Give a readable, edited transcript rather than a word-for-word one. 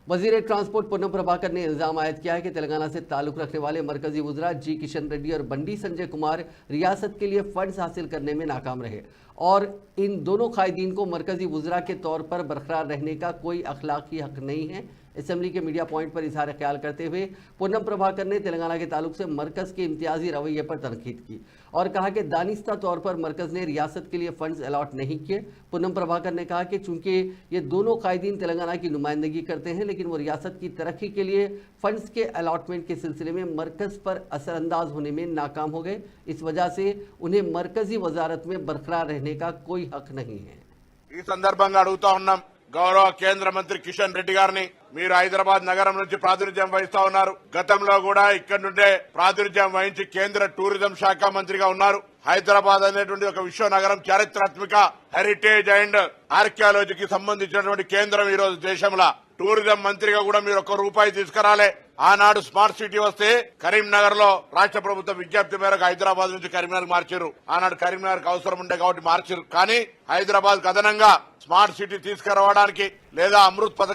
वजीर ट्रांसपोर्ट पूनम प्रभाकर ने इल्जाम आयद किया है कि तेलंगाना से ताल्लुक रखने वाले मरकजी वज़रा जी किशन रेड्डी और बंडी संजय कुमार रियासत के लिए फंड्स हासिल करने में नाकाम रहे और इन दोनों कायदीन को मरकजी वज़रा के तौर पर बरकरार रहने का कोई अखलाकी हक नहीं है। असेंबली के मीडिया पॉइंट पर इजहार ख्याल करते हुए पूनम प्रभाकर ने तेलंगाना के ताल्लुक से मरकज़ के इम्तियाजी रवैये पर तनकीद की और कहा कि दानिस्ता तौर पर मरकज़ ने रियासत के लिए फंड्स अलॉट नहीं किए। पूनम प्रभाकर ने कहा कि चूंकि ये दोनों कायदीन तेलंगाना की नुमाइंदगी करते हैं, लेकिन वो रियासत की तरक्की के लिए फंड्स के अलॉटमेंट के सिलसिले में मरकज़ पर असरअंदाज होने में नाकाम हो गए। इस वजह से उन्हें मरकजी वजारत में बरकरार रहने का कोई हक नहीं है। ఈ సందర్భంగా అడుగుతా ఉన్నాం గౌరవ కేంద్ర మంత్రి కిషన్ రెడ్డి గారిని, మీరు హైదరాబాద్ నగరం నుంచి ప్రాతినిధ్యం వహిస్తా ఉన్నారు. గతంలో కూడా ఇక్కడి నుండే ప్రాతినిధ్యం వహించి కేంద్ర టూరిజం శాఖ మంత్రిగా ఉన్నారు. హైదరాబాద్ అనేటువంటి ఒక విశ్వ నగరం, చారిత్రాత్మక హెరిటేజ్ అండ్ ఆర్కియాలజీకి సంబంధించినటువంటి కేంద్రం ఈ రోజు దేశంలో. టూరిజం మంత్రిగా కూడా మీరు ఒక్క రూపాయి తీసుకురాలే. ఆనాడు స్మార్ట్ సిటీ వస్తే కరీంనగర్ లో రాష్ట్ర ప్రభుత్వం విజ్ఞప్తి మేరకు హైదరాబాద్ నుంచి కరీంనగర్ మార్చారు. ఆనాడు కరీంనగర్ అవసరం ఉండే కాబట్టి మార్చారు. కానీ హైదరాబాద్ అదనంగా స్మార్ట్ సిటీ తీసుకురావడానికి లేదా అమృత్ పథకం